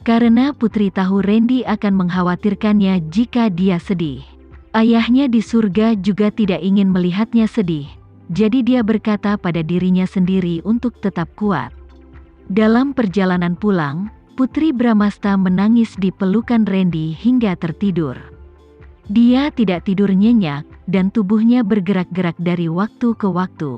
Karena Putri tahu Randy akan mengkhawatirkannya jika dia sedih. Ayahnya di surga juga tidak ingin melihatnya sedih, jadi dia berkata pada dirinya sendiri untuk tetap kuat. Dalam perjalanan pulang, Putri Bramasta menangis di pelukan Randy hingga tertidur. Dia tidak tidur nyenyak, dan tubuhnya bergerak-gerak dari waktu ke waktu.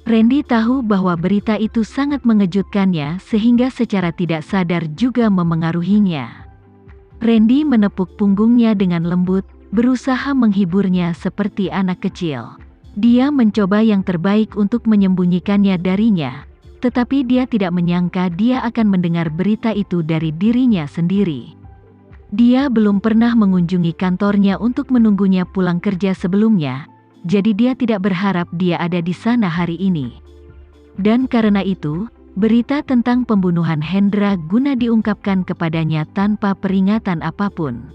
Randy tahu bahwa berita itu sangat mengejutkannya sehingga secara tidak sadar juga memengaruhinya. Randy menepuk punggungnya dengan lembut, berusaha menghiburnya seperti anak kecil. Dia mencoba yang terbaik untuk menyembunyikannya darinya, tetapi dia tidak menyangka dia akan mendengar berita itu dari dirinya sendiri. Dia belum pernah mengunjungi kantornya untuk menunggunya pulang kerja sebelumnya, jadi dia tidak berharap dia ada di sana hari ini. Dan karena itu, berita tentang pembunuhan Hendra Guna diungkapkan kepadanya tanpa peringatan apapun.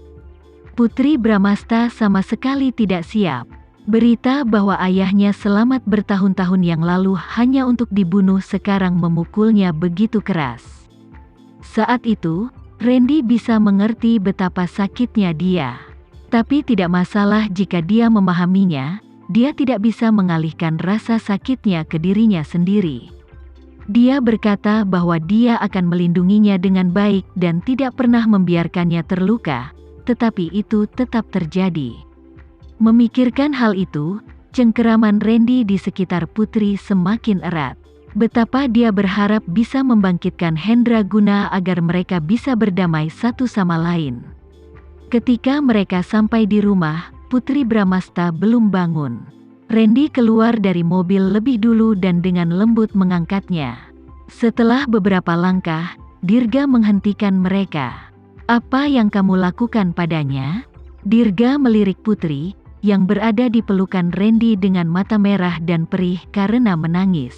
Putri Bramasta sama sekali tidak siap. Berita bahwa ayahnya selamat bertahun-tahun yang lalu hanya untuk dibunuh sekarang memukulnya begitu keras. Saat itu, Randy bisa mengerti betapa sakitnya dia. Tapi tidak masalah jika dia memahaminya. Dia tidak bisa mengalihkan rasa sakitnya ke dirinya sendiri. Dia berkata bahwa dia akan melindunginya dengan baik dan tidak pernah membiarkannya terluka, tetapi itu tetap terjadi. Memikirkan hal itu, cengkeraman Randy di sekitar Putri semakin erat. Betapa dia berharap bisa membangkitkan Hendra Guna agar mereka bisa berdamai satu sama lain. Ketika mereka sampai di rumah, Putri Bramasta belum bangun. Randy keluar dari mobil lebih dulu dan dengan lembut mengangkatnya. Setelah beberapa langkah, Dirga menghentikan mereka. "Apa yang kamu lakukan padanya?" Dirga melirik Putri, yang berada di pelukan Randy dengan mata merah dan perih karena menangis.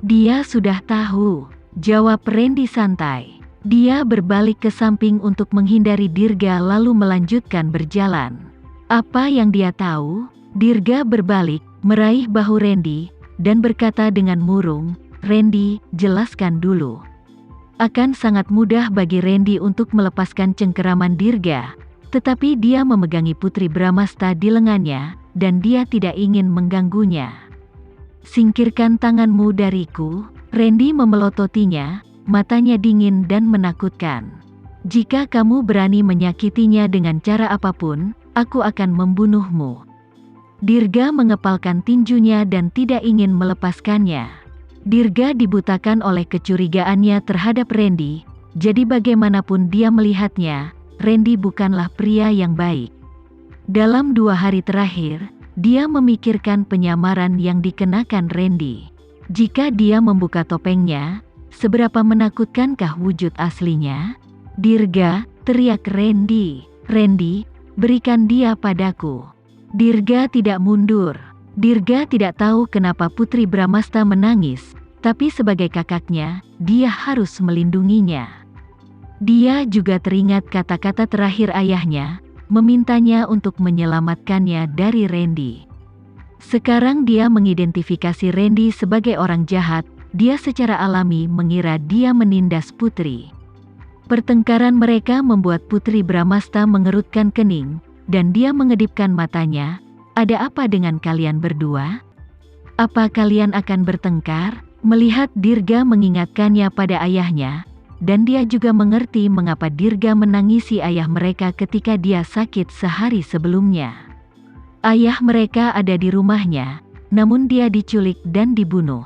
"Dia sudah tahu," jawab Randy santai. Dia berbalik ke samping untuk menghindari Dirga lalu melanjutkan berjalan. "Apa yang dia tahu?" Dirga berbalik, meraih bahu Randy, dan berkata dengan murung, "Randy, jelaskan dulu." Akan sangat mudah bagi Randy untuk melepaskan cengkeraman Dirga, tetapi dia memegangi Putri Bramasta di lengannya, dan dia tidak ingin mengganggunya. "Singkirkan tanganmu dariku," Randy memelototinya, matanya dingin dan menakutkan. "Jika kamu berani menyakitinya dengan cara apapun, aku akan membunuhmu." Dirga mengepalkan tinjunya dan tidak ingin melepaskannya. Dirga dibutakan oleh kecurigaannya terhadap Randy, jadi bagaimanapun dia melihatnya, Randy bukanlah pria yang baik. Dalam 2 hari terakhir, dia memikirkan penyamaran yang dikenakan Randy. Jika dia membuka topengnya, seberapa menakutkankah wujud aslinya? "Dirga," teriak Randy. "Randy, berikan dia padaku." Dirga tidak mundur. Dirga tidak tahu kenapa Putri Bramasta menangis, tapi sebagai kakaknya, dia harus melindunginya. Dia juga teringat kata-kata terakhir ayahnya, memintanya untuk menyelamatkannya dari Randy. Sekarang dia mengidentifikasi Randy sebagai orang jahat, dia secara alami mengira dia menindas Putri. Pertengkaran mereka membuat Putri Bramasta mengerutkan kening, dan dia mengedipkan matanya. "Ada apa dengan kalian berdua? Apa kalian akan bertengkar?" Melihat Dirga mengingatkannya pada ayahnya, dan dia juga mengerti mengapa Dirga menangisi ayah mereka ketika dia sakit sehari sebelumnya. Ayah mereka ada di rumahnya, namun dia diculik dan dibunuh.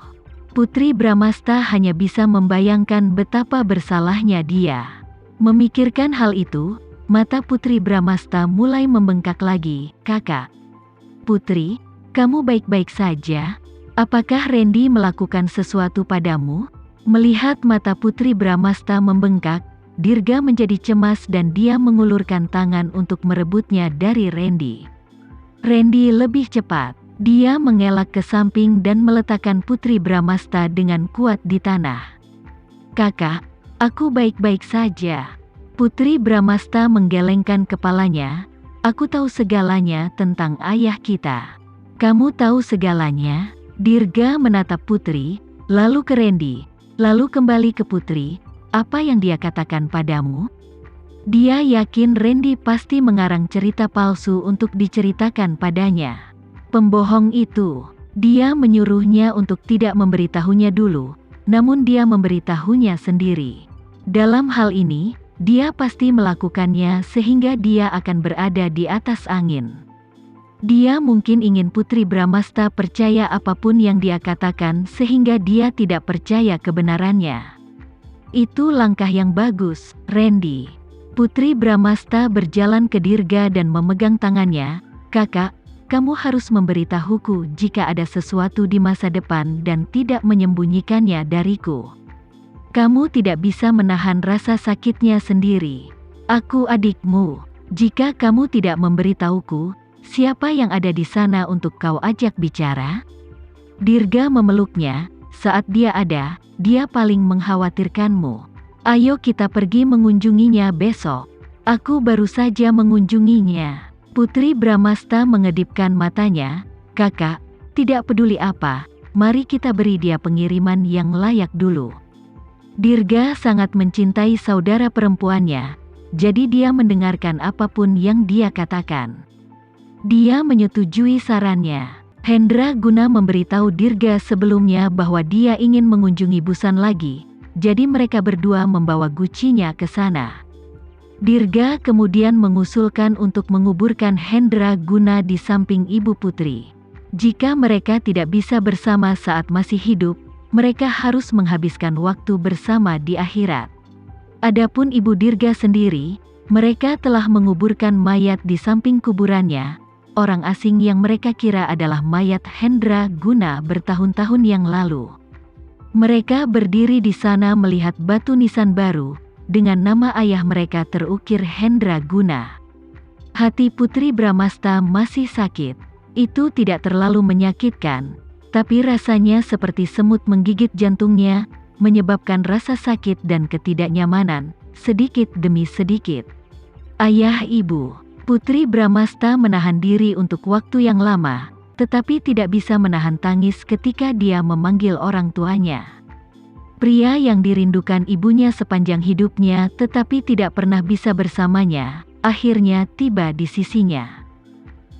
Putri Bramasta hanya bisa membayangkan betapa bersalahnya dia. Memikirkan hal itu, mata Putri Bramasta mulai membengkak lagi. "Kakak." "Putri, kamu baik-baik saja? Apakah Randy melakukan sesuatu padamu?" Melihat mata Putri Bramasta membengkak, Dirga menjadi cemas dan dia mengulurkan tangan untuk merebutnya dari Randy. Randy lebih cepat. Dia mengelak ke samping dan meletakkan Putri Bramasta dengan kuat di tanah. "Kakak, aku baik-baik saja." Putri Bramasta menggelengkan kepalanya. "Aku tahu segalanya tentang ayah kita." "Kamu tahu segalanya?" Dirga menatap Putri, lalu ke Randy, lalu kembali ke Putri, Apa yang dia katakan padamu? Dia yakin Randy pasti mengarang cerita palsu untuk diceritakan padanya. Pembohong itu. Dia menyuruhnya untuk tidak memberitahunya dulu, namun dia memberitahunya sendiri. Dalam hal ini, dia pasti melakukannya sehingga dia akan berada di atas angin. Dia mungkin ingin Putri Bramasta percaya apapun yang dia katakan sehingga dia tidak percaya kebenarannya. Itu langkah yang bagus, Randy. Putri Bramasta berjalan ke Dirga dan memegang tangannya. Kakak, kamu harus memberitahuku jika ada sesuatu di masa depan dan tidak menyembunyikannya dariku. Kamu tidak bisa menahan rasa sakitnya sendiri. Aku adikmu. Jika kamu tidak memberitahuku, siapa yang ada di sana untuk kau ajak bicara? Dirga memeluknya. Saat dia ada, dia paling mengkhawatirkanmu. Ayo kita pergi mengunjunginya besok. Aku baru saja mengunjunginya. Putri Bramasta mengedipkan matanya. Kakak, tidak peduli apa, mari kita beri dia pengiriman yang layak dulu. Dirga sangat mencintai saudara perempuannya, jadi dia mendengarkan apapun yang dia katakan. Dia menyetujui sarannya. Hendra Guna memberitahu Dirga sebelumnya bahwa dia ingin mengunjungi Busan lagi. Jadi mereka berdua membawa Gucinya ke sana. Dirga kemudian mengusulkan untuk menguburkan Hendra Guna di samping Ibu Putri. Jika mereka tidak bisa bersama saat masih hidup, mereka harus menghabiskan waktu bersama di akhirat. Adapun Ibu Dirga sendiri, mereka telah menguburkan mayat di samping kuburannya. Orang asing yang mereka kira adalah mayat Hendra Guna bertahun-tahun yang lalu. Mereka berdiri di sana melihat batu nisan baru, dengan nama ayah mereka terukir Hendra Guna. Hati Putri Bramasta masih sakit. Itu tidak terlalu menyakitkan, tapi rasanya seperti semut menggigit jantungnya, menyebabkan rasa sakit dan ketidaknyamanan, sedikit demi sedikit. Ayah ibu, Putri Bramasta menahan diri untuk waktu yang lama, tetapi tidak bisa menahan tangis ketika dia memanggil orang tuanya. Pria yang dirindukan ibunya sepanjang hidupnya tetapi tidak pernah bisa bersamanya, akhirnya tiba di sisinya.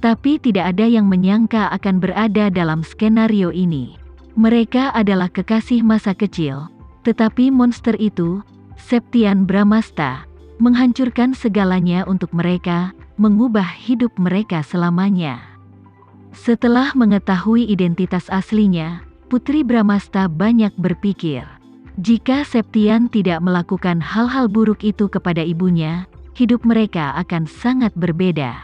Tapi tidak ada yang menyangka akan berada dalam skenario ini. Mereka adalah kekasih masa kecil, tetapi monster itu, Septian Bramasta, menghancurkan segalanya untuk mereka, mengubah hidup mereka selamanya. Setelah mengetahui identitas aslinya, Putri Bramasta banyak berpikir. Jika Septian tidak melakukan hal-hal buruk itu kepada ibunya, hidup mereka akan sangat berbeda.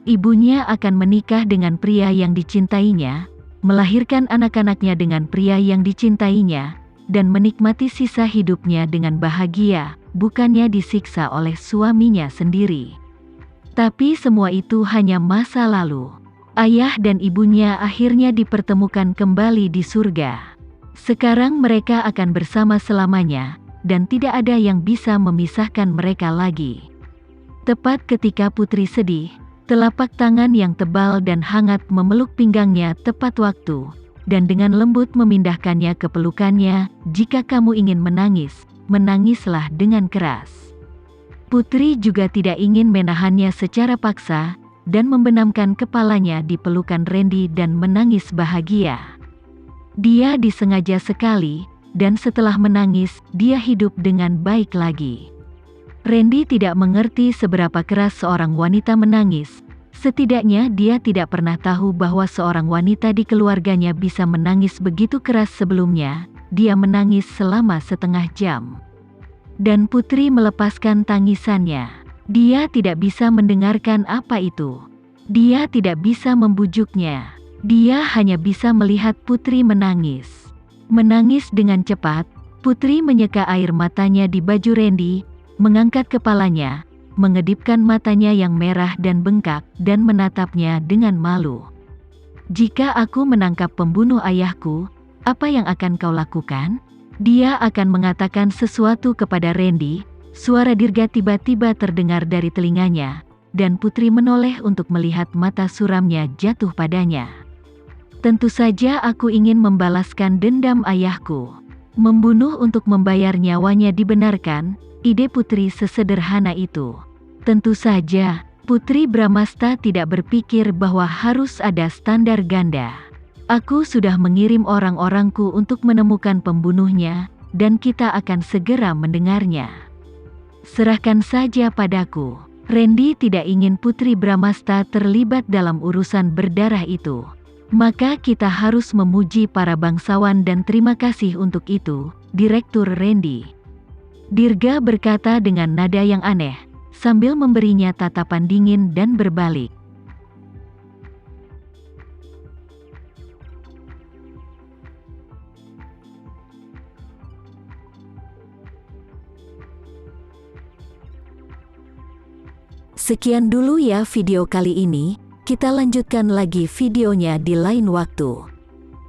Ibunya akan menikah dengan pria yang dicintainya, melahirkan anak-anaknya dengan pria yang dicintainya, dan menikmati sisa hidupnya dengan bahagia, bukannya disiksa oleh suaminya sendiri. Tapi semua itu hanya masa lalu. Ayah dan ibunya akhirnya dipertemukan kembali di surga. Sekarang mereka akan bersama selamanya, dan tidak ada yang bisa memisahkan mereka lagi. Tepat ketika Putri sedih, telapak tangan yang tebal dan hangat memeluk pinggangnya tepat waktu, dan dengan lembut memindahkannya ke pelukannya. Jika kamu ingin menangis, menangislah dengan keras. Putri juga tidak ingin menahannya secara paksa, dan membenamkan kepalanya di pelukan Randy dan menangis bahagia. Dia disengaja sekali, dan setelah menangis, dia hidup dengan baik lagi. Randy tidak mengerti seberapa keras seorang wanita menangis. Setidaknya dia tidak pernah tahu bahwa seorang wanita di keluarganya bisa menangis begitu keras sebelumnya. Dia menangis selama setengah jam. Dan Putri melepaskan tangisannya. Dia tidak bisa mendengarkan apa itu. Dia tidak bisa membujuknya. Dia hanya bisa melihat Putri menangis. Menangis dengan cepat, Putri menyeka air matanya di baju Randy, mengangkat kepalanya, mengedipkan matanya yang merah dan bengkak, dan menatapnya dengan malu. Jika aku menangkap pembunuh ayahku, apa yang akan kau lakukan? Dia akan mengatakan sesuatu kepada Randy. Suara Dirga tiba-tiba terdengar dari telinganya, dan Putri menoleh untuk melihat mata suramnya jatuh padanya. Tentu saja aku ingin membalaskan dendam ayahku. Membunuh untuk membayar nyawanya dibenarkan, ide putri sesederhana itu. Tentu saja, Putri Bramasta tidak berpikir bahwa harus ada standar ganda. Aku sudah mengirim orang-orangku untuk menemukan pembunuhnya, dan kita akan segera mendengarnya. Serahkan saja padaku. Randy tidak ingin Putri Bramasta terlibat dalam urusan berdarah itu. Maka kita harus memuji para bangsawan dan terima kasih untuk itu, Direktur Randy. Dirga berkata dengan nada yang aneh, sambil memberinya tatapan dingin dan berbalik. Sekian dulu ya video kali ini. Kita lanjutkan lagi videonya di lain waktu.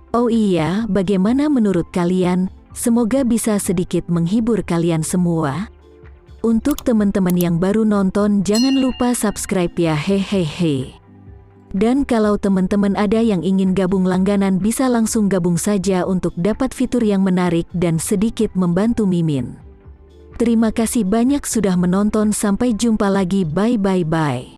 Oh iya, bagaimana menurut kalian? Semoga bisa sedikit menghibur kalian semua. Untuk teman-teman yang baru nonton, jangan lupa subscribe ya, hehehe. Dan kalau teman-teman ada yang ingin gabung langganan, bisa langsung gabung saja untuk dapat fitur yang menarik dan sedikit membantu Mimin. Terima kasih banyak sudah menonton, sampai jumpa lagi, bye bye bye.